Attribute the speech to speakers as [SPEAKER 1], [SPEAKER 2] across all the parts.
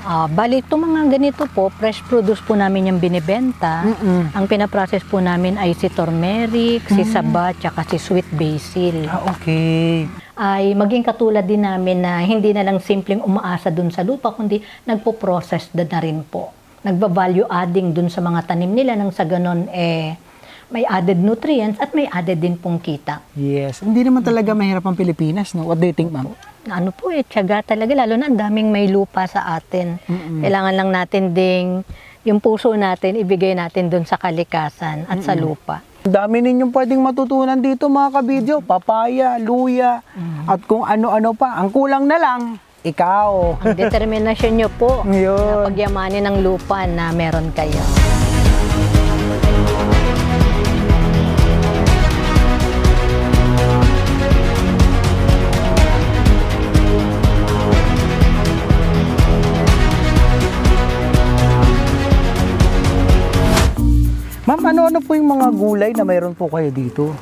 [SPEAKER 1] Bali, itong mga ganito po, fresh produce po namin yung binibenta. Ang pinaprocess po namin ay si turmeric, si saba, tsaka si sweet basil.
[SPEAKER 2] Okay.
[SPEAKER 1] Ay maging katulad din namin na hindi na lang simpleng umaasa dun sa lupa, kundi nagpo-process na rin po. Nagba-value adding dun sa mga tanim nila nang sa ganon may added nutrients at may added din pong kita.
[SPEAKER 2] Yes. Hindi naman talaga mahirap ang Pilipinas, no? What do you think, ma'am?
[SPEAKER 1] Ano po tiyaga talaga, lalo na ang daming may lupa sa atin. Kailangan lang natin ding yung puso natin, ibigay natin dun sa kalikasan at sa lupa.
[SPEAKER 2] Ang dami ninyong pwedeng matutunan dito, mga kabidyo. Papaya, luya, at kung ano-ano pa. Ang kulang na lang, ikaw.
[SPEAKER 1] Ang determinasyon nyo po na
[SPEAKER 2] Yun.
[SPEAKER 1] pagyamanin ng lupa na meron kayo.
[SPEAKER 2] Ma'am, ano-ano po yung mga gulay na mayroon po kayo dito?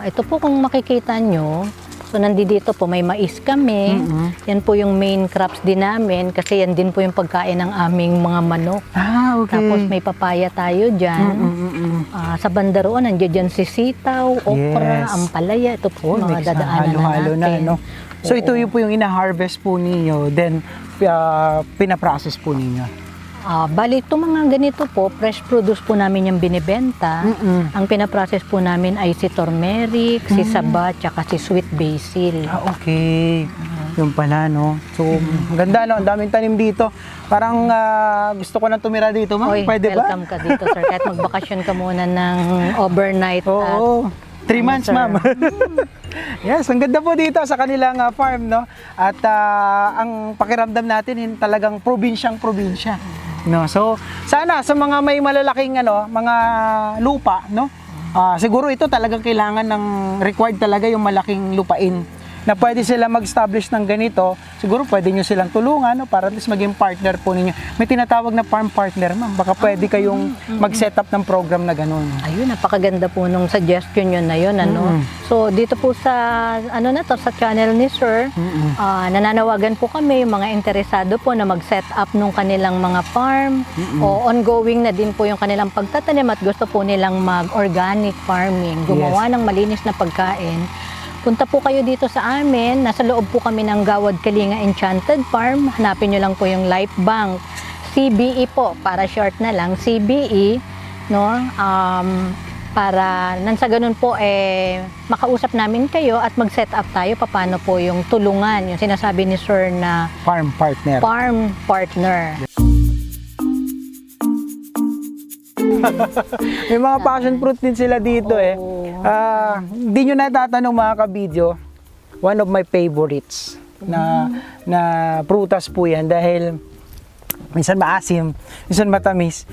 [SPEAKER 1] Ito po kung makikita nyo, so nandito po may mais kami. Yan po yung main crops din namin kasi yan din po yung pagkain ng aming mga manok.
[SPEAKER 2] Okay.
[SPEAKER 1] Tapos may papaya tayo dyan. Sa banda roon, nandiyan dyan si sitaw, okra,
[SPEAKER 2] Yes.
[SPEAKER 1] ampalaya. Ito po,
[SPEAKER 2] May
[SPEAKER 1] mga dadaanan
[SPEAKER 2] halo-halo
[SPEAKER 1] na natin.
[SPEAKER 2] no? So ito yung po yung ina-harvest po ninyo, then pinaprocess po ninyo.
[SPEAKER 1] Bali, itong mga ganito po, fresh produce po namin yung binibenta. Ang pinaprocess po namin ay si turmeric, si saba, tsaka si sweet basil.
[SPEAKER 2] Okay. Yung pala, no? So, ganda, no? Ang daming tanim dito. Parang gusto ko na tumira dito, ma'am.
[SPEAKER 1] Oy,
[SPEAKER 2] Pwede ba?
[SPEAKER 1] welcome ka dito, sir. Kahit magbakasyon ka muna ng overnight.
[SPEAKER 2] Oo. 3 months,
[SPEAKER 1] sir.
[SPEAKER 2] ma'am. Yes, ang ganda po dito sa kanilang farm, no? At ang pakiramdam natin, talagang probinsyang-probinsya. No, so sana sa mga may malalaking mga lupa, no? Siguro ito talagang kailangan ng required talaga yung malaking lupain na pwede sila mag-establish ng ganito. Siguro pwede nyo silang tulungan, no? Para at least maging partner po ninyo. May tinatawag na farm partner, ma'am. Baka pwede kayong mag-set up ng program na gano'n.
[SPEAKER 1] Ayun, napakaganda po nung suggestion yun na yun, So, dito po sa, sa channel ni Sir, nananawagan po kami, yung mga interesado po na mag-set up nung kanilang mga farm, o ongoing na din po yung kanilang pagtatanim at gusto po nilang mag-organic farming, gumawa ng malinis na pagkain. Punta po kayo dito sa amin. Nasa loob po kami ng Gawad Kalinga Enchanted Farm. Hanapin nyo lang po yung Life Bank. CBE po, para short na lang. CBE, no? Para nang sa ganun po, makausap namin kayo at mag-set up tayo paano po yung tulungan. Yung sinasabi ni Sir na
[SPEAKER 2] Farm partner.
[SPEAKER 1] farm partner.
[SPEAKER 2] May mga passion fruit din sila dito Hindi nyo natatanong mga kabidyo, one of my favorites na prutas po yan dahil minsan maasim, minsan matamis.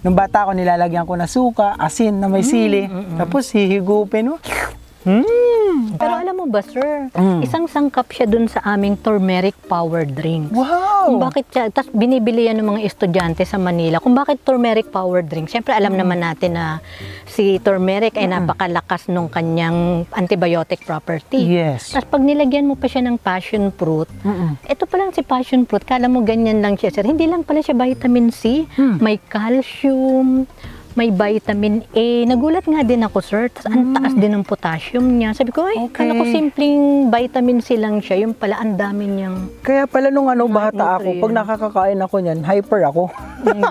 [SPEAKER 2] Nung bata ko nilalagyan ko na suka, asin na may sili, tapos hihigupin mo.
[SPEAKER 1] Pero alam mo ba, Sir, isang sangkap siya dun sa aming turmeric power drink.
[SPEAKER 2] Wow!
[SPEAKER 1] Kung bakit siya, tapos binibili yan ng mga estudyante sa Manila, kung bakit turmeric power drink. Siyempre alam naman natin na si turmeric ay napakalakas nung kanyang antibiotic property.
[SPEAKER 2] Yes.
[SPEAKER 1] Tapos pag nilagyan mo pa siya ng passion fruit, ito pa lang si passion fruit, kala mo ganyan lang siya, sir. Hindi lang pala siya vitamin C, may calcium, may vitamin A. Nagulat nga din ako, sir. Tapos ang taas din ng potassium niya. Sabi ko, kala ko simpleng vitamin C lang siya. Yung pala, ang dami niyang...
[SPEAKER 2] Kaya pala nung bata ako, pag nakakakain ako niyan, hyper ako.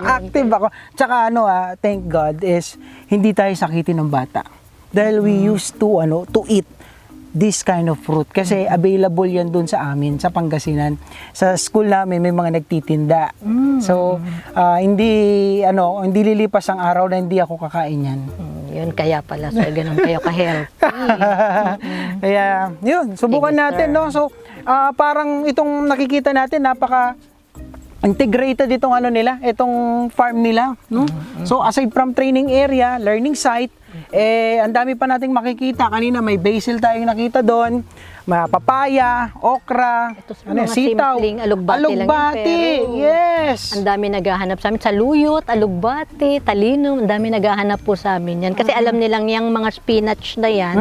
[SPEAKER 2] Active ako. Tsaka thank God is hindi tayo sakitin ng bata. Dahil we used to eat this kind of fruit kasi available yan doon sa amin sa Pangasinan. Sa school namin may mga nagtitinda. So hindi lilipas ang araw na hindi ako kakain yan.
[SPEAKER 1] Yun kaya pala, so ganun kayo ka-healthy.
[SPEAKER 2] Kaya yun, subukan
[SPEAKER 1] Sige,
[SPEAKER 2] natin,
[SPEAKER 1] sir.
[SPEAKER 2] no? So parang itong nakikita natin napaka integrated itong itong farm nila, no? So aside from training area, learning site, ang dami pa nating makikita. Kanina may basil tayong nakita doon, may papaya, okra,
[SPEAKER 1] Ito sa mga
[SPEAKER 2] sitaw,
[SPEAKER 1] simpleng alugbati lang yan, pero
[SPEAKER 2] yes.
[SPEAKER 1] ang dami naghahanap sa amin. Sa luyot, alugbati, talino, ang dami naghahanap po sa amin yan. Kasi alam nilang yung mga spinach na yan,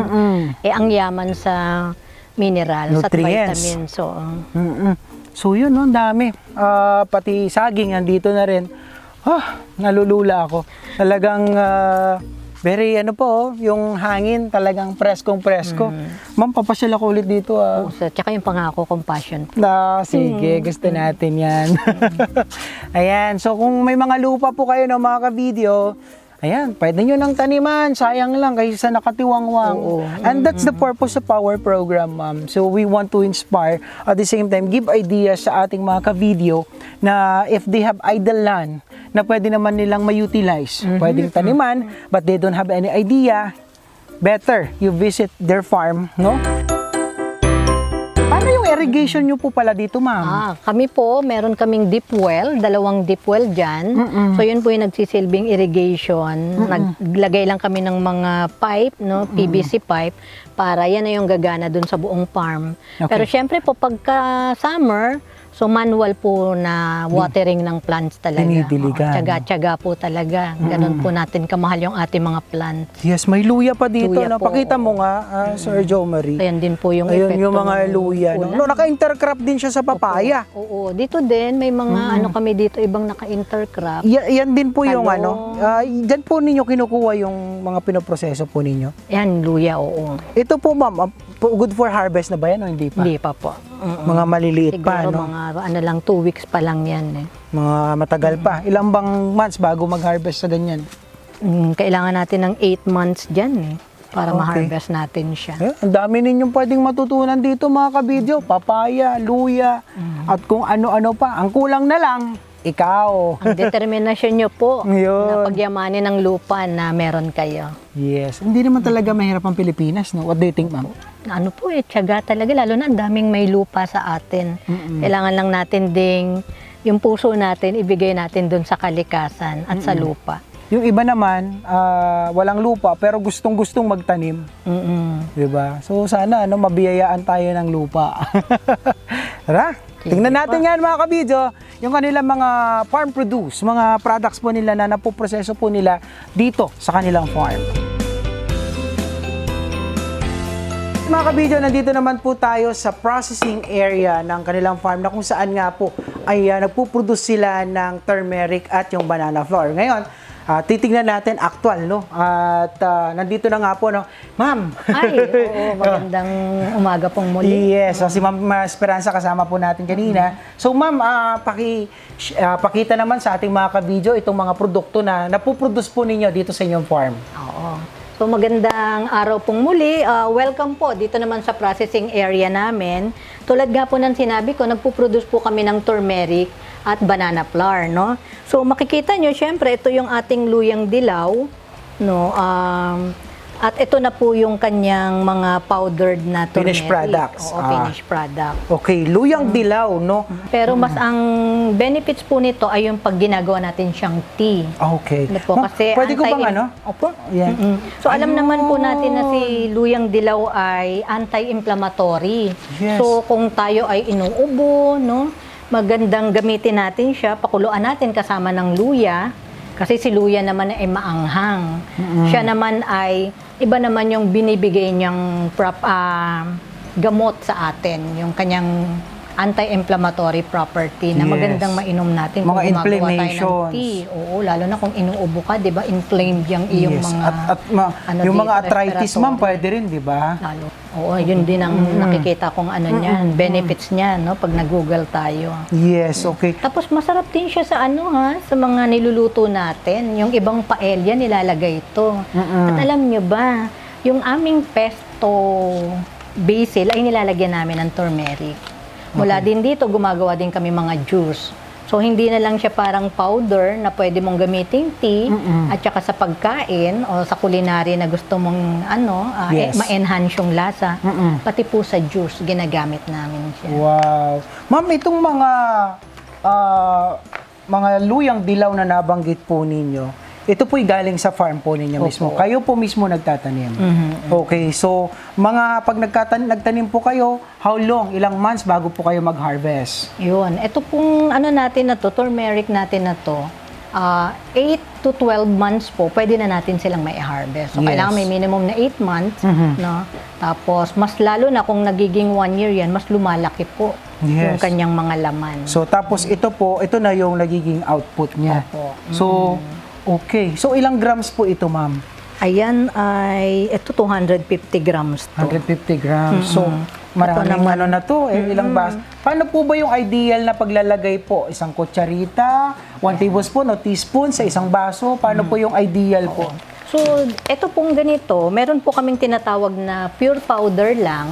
[SPEAKER 1] ang yaman sa minerals at
[SPEAKER 2] Nutrients.
[SPEAKER 1] vitamins. So,
[SPEAKER 2] So yun, no, ang dami. Pati saging, nandito na rin. Nalulula ako. Talagang very ano po, yung hangin talagang preskong-presko. Ma'am, papasyal ako ulit dito.
[SPEAKER 1] So, tsaka yung pangako, compassion.
[SPEAKER 2] Sige, gusto natin yan. Ayan, so kung may mga lupa po kayo ng mga ka-video, ayan, pwede nyo nang taniman. Sayang lang kaysa nakatiwangwang.
[SPEAKER 1] Oo.
[SPEAKER 2] And that's the purpose of our program, ma'am. So we want to inspire, at the same time, give ideas sa ating mga ka-video na if they have idle land, na pwede naman nilang ma-utilize. Pwedeng taniman, but they don't have any idea. Better, you visit their farm, no? Paano yung irrigation nyo po pala dito, ma'am?
[SPEAKER 1] Kami po, meron kaming deep well, 2 deep well dyan. So yun po yung nagsisilbing irrigation. Naglagay lang kami ng mga pipe, no, PVC pipe, para yan na yung gagana dun sa buong farm.
[SPEAKER 2] Okay.
[SPEAKER 1] Pero syempre po, pagka summer, so manual po na watering ng plants talaga.
[SPEAKER 2] Dinidiligan.
[SPEAKER 1] Tsaga-tsaga po talaga. Ganun po natin kamahal yung ating mga plants.
[SPEAKER 2] Yes, may luya pa dito.
[SPEAKER 1] Luya po.
[SPEAKER 2] Pakita mo nga, Sir Jo Marie.
[SPEAKER 1] Ayan din po yung
[SPEAKER 2] Ayun
[SPEAKER 1] epekto
[SPEAKER 2] yung mga
[SPEAKER 1] ng
[SPEAKER 2] luya.
[SPEAKER 1] ulan.
[SPEAKER 2] No, naka-intercrop din siya sa papaya.
[SPEAKER 1] Oo. Dito din, may mga ano kami dito, ibang naka-intercrop.
[SPEAKER 2] Yan din po yung
[SPEAKER 1] Talong.
[SPEAKER 2] dyan po ninyo kinukuha yung mga pinoproseso po ninyo.
[SPEAKER 1] Yan, luya, oo.
[SPEAKER 2] Ito po, ma'am, good for harvest na ba yan o hindi pa?
[SPEAKER 1] Hindi pa po.
[SPEAKER 2] Mga maliliit
[SPEAKER 1] Siguro
[SPEAKER 2] pa, no?
[SPEAKER 1] mga ano lang, 2 weeks pa lang yan eh.
[SPEAKER 2] Mga matagal pa. Ilang bang months bago mag-harvest sa ganyan?
[SPEAKER 1] Kailangan natin ng 8 months dyan eh, para
[SPEAKER 2] Okay.
[SPEAKER 1] ma-harvest natin siya.
[SPEAKER 2] Ang dami ninyong pwedeng matutunan dito, mga kabidyo. Papaya, luya, at kung ano-ano pa. Ang kulang na lang, ikaw.
[SPEAKER 1] Ang determinasyon nyo po
[SPEAKER 2] Yun.
[SPEAKER 1] na pagyamanin ng lupa na meron kayo.
[SPEAKER 2] Yes. Hindi naman talaga mahirap ang Pilipinas, no? What do you think, ma'am?
[SPEAKER 1] Ano po eh, tiyaga talaga, lalo na ang daming may lupa sa atin. Kailangan lang natin ding yung puso natin, ibigay natin dun sa kalikasan at sa lupa.
[SPEAKER 2] Yung iba naman, walang lupa pero gustong-gustong magtanim. Diba? So sana mabiyayaan tayo ng lupa. Tara, tingnan natin yan mga kabidyo. Yung kanilang mga farm produce, mga products po nila na napoproseso po nila dito sa kanilang farm. Mga kabidyo, nandito naman po tayo sa processing area ng kanilang farm na kung saan nga po ay nagpuproduce sila ng turmeric at yung banana flour. Ngayon, titignan natin actual, no? At nandito na nga po, no? Ma'am!
[SPEAKER 1] Ay, oo, magandang umaga pong muli.
[SPEAKER 2] Yes, so si Ma'am Esperanza kasama po natin kanina. So ma'am, pakita naman sa ating mga kabidyo itong mga produkto na napuproduce po ninyo dito sa inyong farm.
[SPEAKER 1] Oo. So magandang araw pong muli. Welcome po dito naman sa processing area namin. Tulad nga po ng sinabi ko, nagpo-produce po kami ng turmeric at banana flour, no? So makikita nyo, syempre, ito yung ating luyang dilaw, no? At ito na po yung kanyang mga powdered na turmeric.
[SPEAKER 2] Finished products.
[SPEAKER 1] Oo, finished product.
[SPEAKER 2] Okay, luyang dilaw, no?
[SPEAKER 1] Pero mas ang benefits po nito ay yung pag ginagawa natin siyang tea.
[SPEAKER 2] Okay.
[SPEAKER 1] Ano po,
[SPEAKER 2] Ma'am,
[SPEAKER 1] kasi
[SPEAKER 2] pwede ko bang ano?
[SPEAKER 1] Opo.
[SPEAKER 2] Yan.
[SPEAKER 1] So alam naman po natin na si luyang dilaw ay anti-inflammatory.
[SPEAKER 2] Yes.
[SPEAKER 1] So kung tayo ay inuubo, no, magandang gamitin natin siya, pakuluan natin kasama ng luya. Kasi si luya naman ay maanghang. Siya naman ay, iba naman yung binibigay niyang gamot sa atin, yung kanyang anti-inflammatory property na
[SPEAKER 2] Yes.
[SPEAKER 1] magandang mainom natin
[SPEAKER 2] Mga
[SPEAKER 1] kung gumagawa tayo
[SPEAKER 2] inflammations.
[SPEAKER 1] ng tea. Oo, lalo na kung inuubo ka, di ba, inflamed yung iyong
[SPEAKER 2] Yes.
[SPEAKER 1] mga...
[SPEAKER 2] Yung
[SPEAKER 1] dito,
[SPEAKER 2] mga arthritis,
[SPEAKER 1] respiratory.
[SPEAKER 2] ma'am, pwede rin, di ba?
[SPEAKER 1] Lalo. Oo, yun din ang nakikita kong ano niyan, benefits niya, no, pag nag-google tayo.
[SPEAKER 2] Yes, okay.
[SPEAKER 1] Tapos masarap din siya sa ano ha, sa mga niluluto natin. Yung ibang paella nilalagay ito. At alam nyo ba, yung aming pesto basil ay nilalagyan namin ng turmeric. Mula din dito, gumagawa din kami mga juice. So, hindi na lang siya parang powder na pwede mong gamitin tea at saka sa pagkain o sa culinary na gusto mong
[SPEAKER 2] Yes.
[SPEAKER 1] ma-enhance yung lasa. Pati po sa juice, ginagamit namin siya.
[SPEAKER 2] Wow. Ma'am, itong mga luyang dilaw na nabanggit po ninyo, ito po'y galing sa farm po ninyo mismo. Kayo po mismo nagtatanim. Okay, so pag nagtanim po kayo, how long, ilang months bago po kayo mag-harvest?
[SPEAKER 1] Yun. Ito pong natin na to, turmeric natin na to, 8 to 12 months po, pwede na natin silang may harvest. So,
[SPEAKER 2] Yes.
[SPEAKER 1] kailangan may minimum na 8 months, no? Tapos, mas lalo na kung nagiging 1 year yan, mas lumalaki po.
[SPEAKER 2] Yes.
[SPEAKER 1] yung kanyang mga laman.
[SPEAKER 2] So, tapos ito na yung nagiging output niya.
[SPEAKER 1] Opo.
[SPEAKER 2] So, okay. So, ilang grams po ito, ma'am?
[SPEAKER 1] Ayan ay, ito 250 grams to.
[SPEAKER 2] 150 grams. So, maraming
[SPEAKER 1] Ito naman.
[SPEAKER 2] ano na to, ilang bas. Paano po ba yung ideal na paglalagay po? Isang kutsarita, 1 tablespoon o teaspoon sa isang baso? Paano po yung ideal po?
[SPEAKER 1] So, ito pong ganito, meron po kaming tinatawag na pure powder lang.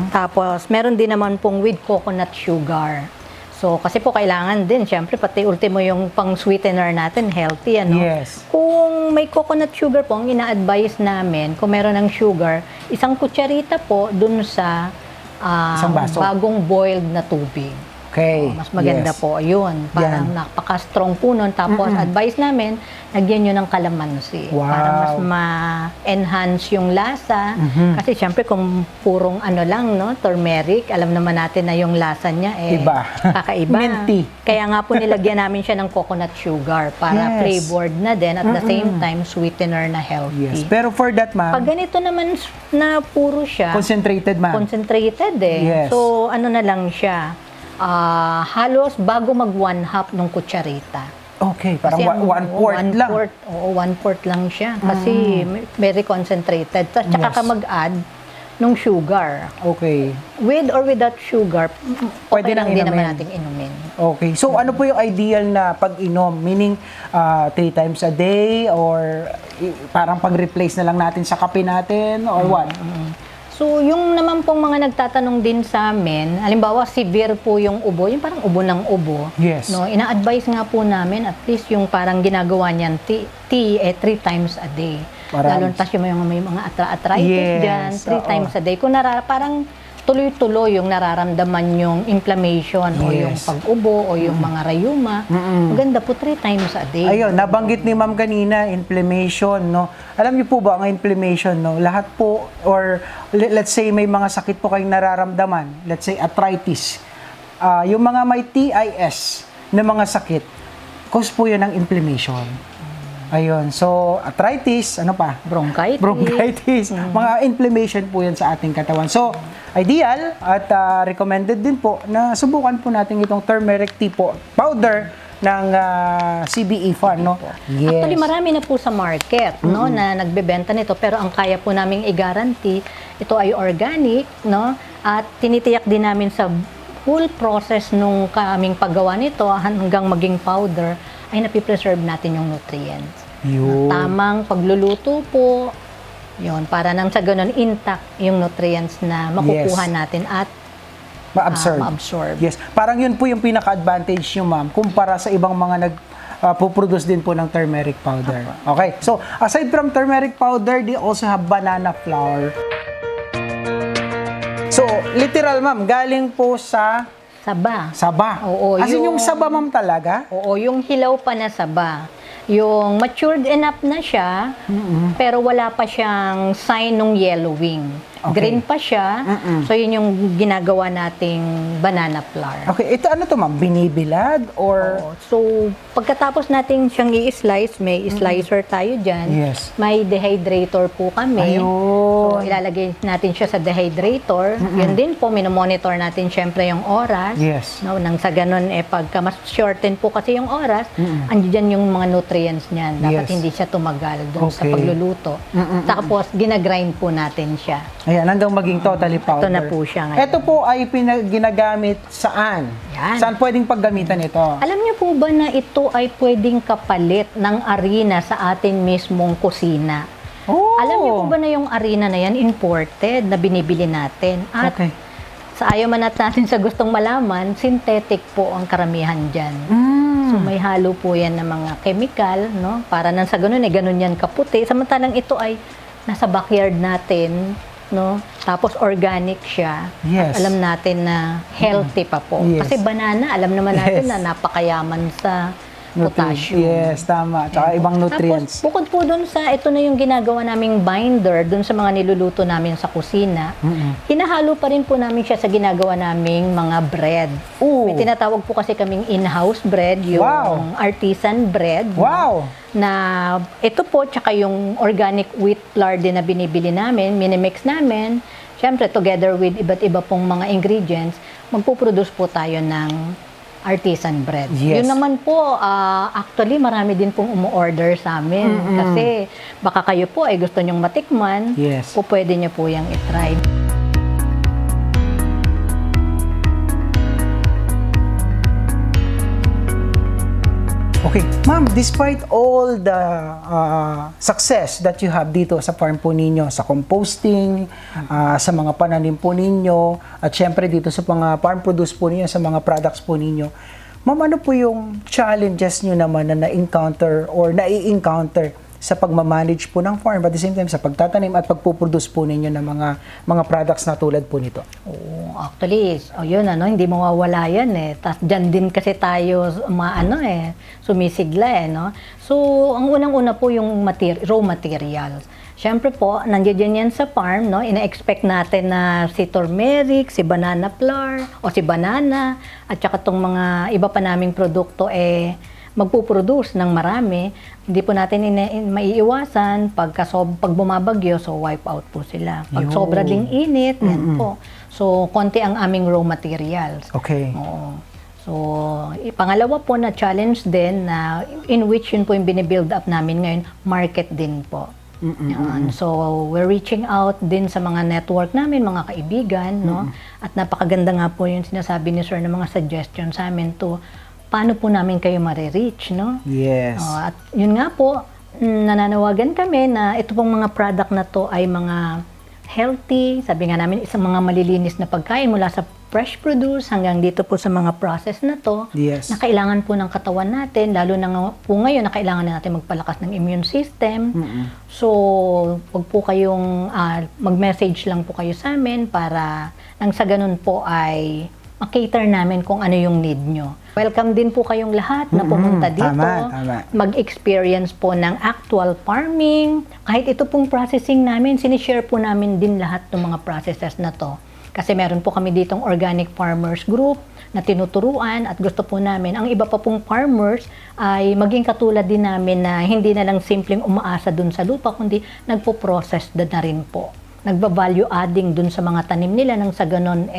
[SPEAKER 1] Tapos, meron din naman pong with coconut sugar. So, kasi po kailangan din, syempre, pati ultimo yung pang sweetener natin, healthy, ano?
[SPEAKER 2] Yes.
[SPEAKER 1] Kung may coconut sugar po, ang ina-advise namin, kung meron ng sugar, isang kutsarita po dun sa
[SPEAKER 2] Isang baso.
[SPEAKER 1] bagong boiled na tubig.
[SPEAKER 2] Okay.
[SPEAKER 1] Mas maganda
[SPEAKER 2] Yes.
[SPEAKER 1] po. Ayun, parang napaka-strong po nun. Tapos, advice namin, lagyan nyo ng kalamansi.
[SPEAKER 2] Wow.
[SPEAKER 1] Para mas ma-enhance yung lasa. Kasi syempre, kung purong ano lang, no, turmeric, alam naman natin na yung lasa niya,
[SPEAKER 2] Iba.
[SPEAKER 1] kakaiba.
[SPEAKER 2] Minty.
[SPEAKER 1] Kaya nga po nilagyan namin siya ng coconut sugar para
[SPEAKER 2] Yes.
[SPEAKER 1] flavored na din at the same time, sweetener na healthy.
[SPEAKER 2] Yes. Pero for that,
[SPEAKER 1] Pag
[SPEAKER 2] ma'am,
[SPEAKER 1] ganito naman na puro siya,
[SPEAKER 2] concentrated, ma'am.
[SPEAKER 1] concentrated
[SPEAKER 2] Yes.
[SPEAKER 1] So, ano na lang siya, halos bago mag 1/2 ng kutsarita.
[SPEAKER 2] Okay, parang
[SPEAKER 1] Kasi ang-
[SPEAKER 2] 1/4
[SPEAKER 1] one
[SPEAKER 2] lang.
[SPEAKER 1] fourth, oo, 1/4 lang siya. Kasi very concentrated. Tsaka
[SPEAKER 2] Yes.
[SPEAKER 1] ka mag-add nung sugar.
[SPEAKER 2] Okay.
[SPEAKER 1] With or without sugar,
[SPEAKER 2] Pwede
[SPEAKER 1] okay
[SPEAKER 2] nang
[SPEAKER 1] lang din naman
[SPEAKER 2] inumin.
[SPEAKER 1] nating inumin.
[SPEAKER 2] Okay. So, ano po yung ideal na pag-inom? Meaning, 3 times a day or parang pag-replace na lang natin sa kape natin or what?
[SPEAKER 1] So, yung naman pong mga nagtatanong din sa amin, halimbawa severe po yung ubo, yung parang ubo ng ubo.
[SPEAKER 2] Yes.
[SPEAKER 1] No, ina-advise nga po namin at least yung parang ginagawa niyan tea 3 times a day.
[SPEAKER 2] Parang-
[SPEAKER 1] Lalo tas yung may mga arthritis
[SPEAKER 2] Yes,
[SPEAKER 1] dyan, 3
[SPEAKER 2] oo.
[SPEAKER 1] times a day. Kung parang tuloy-tuloy yung nararamdaman yung inflammation o yung
[SPEAKER 2] Yes.
[SPEAKER 1] pag-ubo o yung mga rayuma, maganda po 3 times a day.
[SPEAKER 2] Ayun, nabanggit ni ma'am kanina, inflammation, no? Alam niyo po ba ang inflammation, no? Lahat po, or let's say may mga sakit po kayong nararamdaman, let's say arthritis, yung mga may TIS na mga sakit, cause po yun ng inflammation. Ayun, so arthritis, ano pa?
[SPEAKER 1] Bronchitis.
[SPEAKER 2] Bronchitis, mga inflammation po yan sa ating katawan. So, ideal at recommended din po na subukan po natin itong turmeric tea po, powder ng CBE Farm, no? Yes.
[SPEAKER 1] Actually, marami na po sa market, no, na nagbebenta nito, pero ang kaya po naming i-guarantee, ito ay organic, no, at tinitiyak din namin sa full process nung kaming paggawa nito hanggang maging powder, ay napipreserve natin yung nutrients.
[SPEAKER 2] Yun.
[SPEAKER 1] Tamang pagluluto po, yun, para nang sa ganun intact yung nutrients na makukuha
[SPEAKER 2] Yes.
[SPEAKER 1] natin at
[SPEAKER 2] Ma-absorb.
[SPEAKER 1] ma-absorb.
[SPEAKER 2] Yes. Parang yun po yung pinaka-advantage nyo, ma'am, kumpara sa ibang mga puproduce din po ng turmeric powder. Okay. So, aside from turmeric powder, they also have banana flour. So, literal, ma'am, galing po sa
[SPEAKER 1] Saba.
[SPEAKER 2] saba.
[SPEAKER 1] Oo,
[SPEAKER 2] As in, yung
[SPEAKER 1] yung-
[SPEAKER 2] saba, ma'am, talaga?
[SPEAKER 1] Oo, yung hilaw pa na saba. Yung matured enough na siya, pero wala pa siyang sign ng yellowing.
[SPEAKER 2] Okay.
[SPEAKER 1] Green pa siya. So, yun yung ginagawa nating banana flour.
[SPEAKER 2] Okay. Ito, ano to, ma'am? Binibilad or...
[SPEAKER 1] Oo. So, pagkatapos natin siyang i-slice, may slicer tayo dyan.
[SPEAKER 2] Yes.
[SPEAKER 1] May dehydrator po kami. So,
[SPEAKER 2] Ayun.
[SPEAKER 1] ilalagay natin siya sa dehydrator. Yun din po, minomonitor natin syempre yung oras.
[SPEAKER 2] Yes.
[SPEAKER 1] No, nang sa ganun, pagka mas shorten po kasi yung oras, andiyan yung mga nutrients niyan. Dapat
[SPEAKER 2] Yes.
[SPEAKER 1] hindi siya tumagal dun sa
[SPEAKER 2] Okay.
[SPEAKER 1] pagluluto. Tapos, ginagrind po natin siya.
[SPEAKER 2] Ayan, hanggang maging totally powder.
[SPEAKER 1] na po siya ngayon.
[SPEAKER 2] Ito po ay ginagamit saan?
[SPEAKER 1] Yan.
[SPEAKER 2] Saan pwedeng paggamitan ito?
[SPEAKER 1] Alam niyo po ba na ito ay pwedeng kapalit ng arena sa atin mismong kusina?
[SPEAKER 2] Oh.
[SPEAKER 1] Alam niyo po ba na yung arena na yan, imported, na binibili natin? At
[SPEAKER 2] Okay.
[SPEAKER 1] sa ayaw man natin sa gustong malaman, synthetic po ang karamihan dyan. So may halo po yan ng mga chemical, no? Para nang sa ganun, ganun yan kaputi. Samantalang ito ay nasa backyard natin, no? Tapos organic siya.
[SPEAKER 2] Yes.
[SPEAKER 1] At alam natin na healthy pa po.
[SPEAKER 2] Yes.
[SPEAKER 1] Kasi banana, alam naman natin
[SPEAKER 2] Yes.
[SPEAKER 1] na napakayaman sa potassium.
[SPEAKER 2] Yes, tama. Tsaka ibang nutrients.
[SPEAKER 1] Tapos, bukod po dun sa, ito na yung ginagawa naming binder dun sa mga niluluto namin sa kusina, hinahalo pa rin po namin siya sa ginagawa naming mga bread.
[SPEAKER 2] Ooh.
[SPEAKER 1] May tinatawag po kasi kaming in-house bread, yung
[SPEAKER 2] Wow.
[SPEAKER 1] artisan bread.
[SPEAKER 2] Wow!
[SPEAKER 1] Na ito po, tsaka yung organic wheat flour din na binibili namin, minimix namin, syempre together with iba't iba pong mga ingredients, magpuproduce po tayo ng artisan bread.
[SPEAKER 2] Yes.
[SPEAKER 1] Yun naman po, actually marami din pong umu-order sa amin. Kasi baka kayo po ay gusto nyong matikman,
[SPEAKER 2] Yes.
[SPEAKER 1] po pwede nyo po yung itry.
[SPEAKER 2] Okay, ma'am, despite all the success that you have dito sa farm po ninyo, sa composting, sa mga pananim po ninyo, at syempre dito sa mga farm produce po ninyo, sa mga products po ninyo, ma'am, ano po yung challenges nyo naman na na-encounter or nai-encounter sa pagmamanage po ng farm, at the same time sa pagtatanim at pagpuproduce po ninyo ng mga products na tulad po nito?
[SPEAKER 1] Oo, actually, yun hindi mawawala yan eh. Tapos dyan din kasi tayo sumisigla no. So, ang unang-una po yung raw materials. Siyempre po, nandiyan yan sa farm, no? Ina-expect natin na si turmeric, si banana flour, o si banana, at saka tong mga iba pa naming produkto magpuproduce ng marami. Hindi po natin maiiwasan pag bumabagyo, so wipe out po sila. Pag
[SPEAKER 2] Yun.
[SPEAKER 1] sobra ding init, yan po. So, konti ang aming raw materials.
[SPEAKER 2] Okay.
[SPEAKER 1] Oo. So, pangalawa po na challenge din na in which yun po yung binibuild up namin ngayon, market din po. Yan. So, we're reaching out din sa mga network namin, mga kaibigan, no? At napakaganda nga po yung sinasabi ni Sir ng mga suggestions sa amin to paano po namin kayo marireach, no?
[SPEAKER 2] Yes.
[SPEAKER 1] At yun nga po, nananawagan kami na ito pong mga product na to ay mga healthy, sabi nga namin, isang mga malilinis na pagkain mula sa fresh produce hanggang dito po sa mga process na to,
[SPEAKER 2] Yes.
[SPEAKER 1] na kailangan po ng katawan natin, lalo na po ngayon na kailangan na natin magpalakas ng immune system. So, wag po kayong, mag-message lang po kayo sa amin para nang sa ganun po ay makater namin kung ano yung need nyo. Welcome din po kayong lahat na pumunta dito.
[SPEAKER 2] Tama.
[SPEAKER 1] Mag-experience po ng actual farming. Kahit ito pong processing namin, sinishare po namin din lahat ng mga processes na to. Kasi meron po kami ditong organic farmers group na tinuturuan at gusto po namin, ang iba pa pong farmers ay maging katulad din namin na hindi na lang simpleng umaasa dun sa lupa, kundi nagpo-process na rin po. Nagba-value adding dun sa mga tanim nila nang sa ganon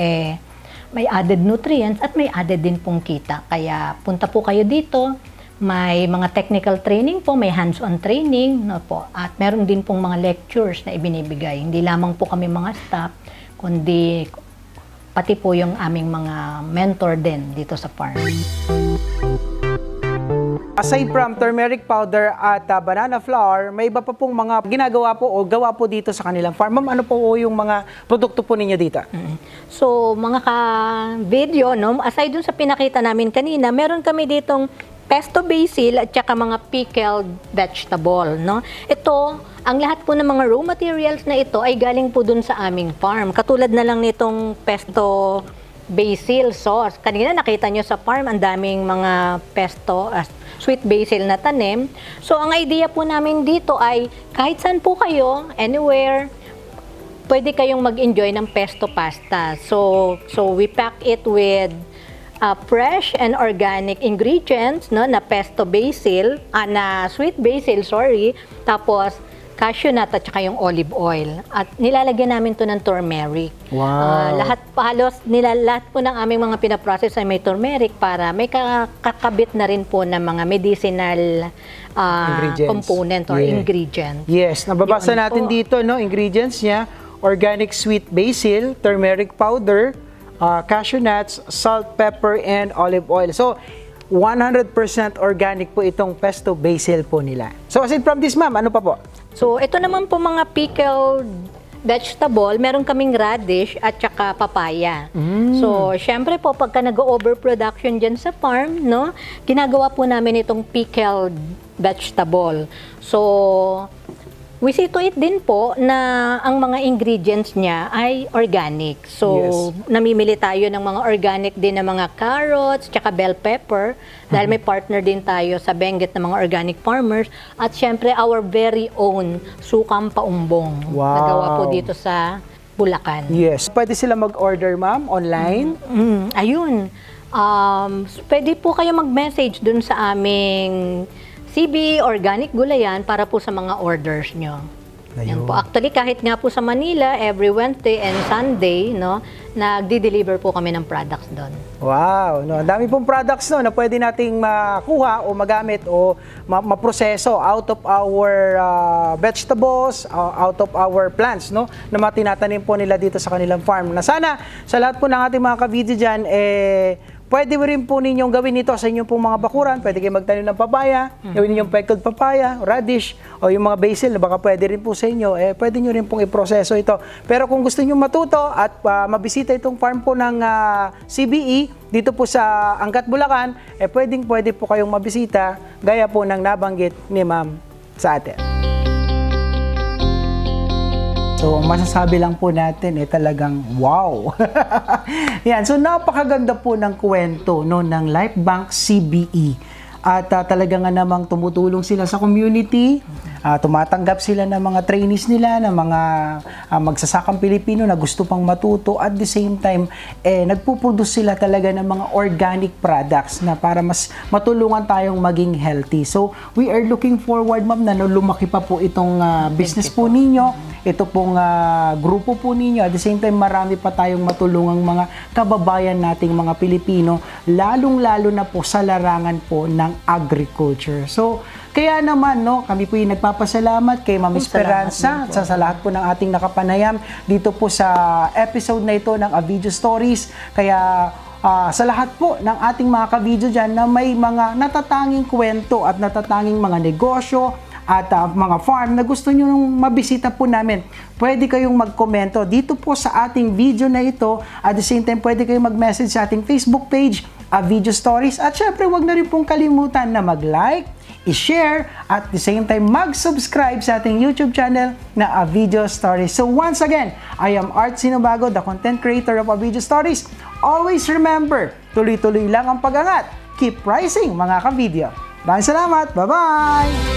[SPEAKER 1] may added nutrients at may added din pong kita. Kaya punta po kayo dito. May mga technical training po, may hands-on training, no po. At meron din pong mga lectures na ibinibigay. Hindi lamang po kami mga staff, kundi pati po yung aming mga mentor din dito sa farm.
[SPEAKER 2] Aside from turmeric powder at banana flour, may iba pa pong mga ginagawa po o gawa po dito sa kanilang farm. Ma'am, ano po yung mga produkto po ninyo dito?
[SPEAKER 1] So, mga ka-video, no, aside dun sa pinakita namin kanina, meron kami ditong pesto basil at saka mga pickled vegetable, no. Ito, ang lahat po ng mga raw materials na ito ay galing po dun sa aming farm. Katulad na lang nitong pesto basil sauce. Kanina nakita nyo sa farm, ang daming mga pesto, sweet basil na tanim. So, ang idea po namin dito ay kahit saan po kayo, anywhere, pwede kayong mag-enjoy ng pesto pasta. So we pack it with fresh and organic ingredients, no, na pesto basil, na sweet basil, tapos cashew nut at saka yung olive oil. At nilalagyan namin to ng turmeric.
[SPEAKER 2] Wow.
[SPEAKER 1] Lahat po ng aming mga pinaprocess ay may turmeric para may kakabit na rin po ng mga medicinal component or ingredient.
[SPEAKER 2] Yes, nababasa
[SPEAKER 1] Yun
[SPEAKER 2] natin
[SPEAKER 1] po.
[SPEAKER 2] dito, no, ingredients niya, organic sweet basil, turmeric powder, cashew nuts, salt, pepper, and olive oil. So, 100% organic po itong pesto basil po nila. So, aside from this, ma'am, ano pa po?
[SPEAKER 1] So, ito naman po mga pickled vegetable, meron kaming radish at saka papaya. So, syempre po, pagka nag-overproduction dyan sa farm, no, ginagawa po namin itong pickled vegetable. So, we see to it din po na ang mga ingredients niya ay organic. So, namimili tayo ng mga organic din na mga carrots, tsaka bell pepper, dahil may partner din tayo sa Benguet ng mga organic farmers. At syempre, our very own sukang paumbong.
[SPEAKER 2] Wow.
[SPEAKER 1] Nagawa po dito sa Bulacan.
[SPEAKER 2] Yes. Pwede sila mag-order, ma'am, online?
[SPEAKER 1] Ayun. Pwede po kayo mag-message dun sa aming CB Organic Gulayan para po sa mga orders nyo. Yan
[SPEAKER 2] Ayun.
[SPEAKER 1] po. Actually, kahit nga po sa Manila, every Wednesday and Sunday, no, nagdi-deliver po kami ng products doon.
[SPEAKER 2] Wow, no, ang dami pong products no na pwede nating makuha o magamit o maproseso out of our vegetables, out of our plants, no, na matinatanim po nila dito sa kanilang farm. Na sana sa lahat po ng ating mga ka-video diyan pwede rin po ninyong gawin ito sa inyong pong mga bakuran. Pwede kayong magtanim ng papaya, gawin ninyong pickled papaya, radish, o yung mga basil na baka pwede rin po sa inyo, pwede nyo rin pong iproseso ito. Pero kung gusto nyo matuto at mabisita itong farm po ng CBE, dito po sa Angat, Bulacan, pwede po kayong mabisita, gaya po ng nabanggit ni Ma'am sa atin. So, ang masasabi lang po natin talagang wow. Yan, so napakaganda po ng kwento no ng Life Bank CBE. At talaga nga namang tumutulong sila sa community, tumatanggap sila ng mga trainees nila, ng mga magsasakang Pilipino na gusto pang matuto. At the same time, nagpuproduce sila talaga ng mga organic products na para mas matulungan tayong maging healthy. So, we are looking forward, ma'am, na lumaki pa po itong business po ninyo. Ito pong grupo po ninyo. At the same time, marami pa tayong matulungang mga kababayan nating mga Pilipino, lalong-lalo na po sa larangan po ng agriculture. So, kaya naman, no, kami po yung nagpapasalamat kay Ma'am Esperanza at sa lahat po ng ating nakapanayam dito po sa episode na ito ng A Video Stories. Kaya, sa lahat po ng ating mga ka-video dyan na may mga natatanging kwento at natatanging mga negosyo at mga farm na gusto nyo nung mabisita po namin, pwede kayong magkomento dito po sa ating video na ito. At the same time, pwede kayong mag-message sa ating Facebook page, A Video Stories. At syempre, huwag na rin pong kalimutan na mag-like, i-share, at the same time, mag-subscribe sa ating YouTube channel na A Video Stories. So once again, I am Art Sinobago, the content creator of A Video Stories. Always remember, tuloy-tuloy lang ang pag-angat. Keep rising, mga ka-video. Maraming salamat. Bye-bye!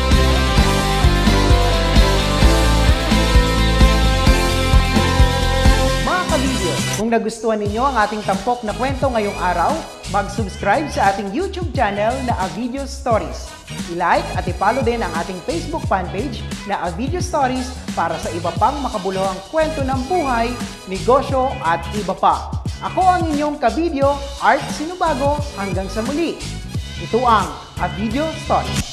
[SPEAKER 2] Kung nagustuhan ninyo ang ating tampok na kwento ngayong araw, mag-subscribe sa ating YouTube channel na A Video Stories. I-like at i-follow din ang ating Facebook fanpage na A Video Stories para sa iba pang makabuluhang kwento ng buhay, negosyo at iba pa. Ako ang inyong ka-video, Art Sinobago. Hanggang sa muli. Ito ang A Video Stories.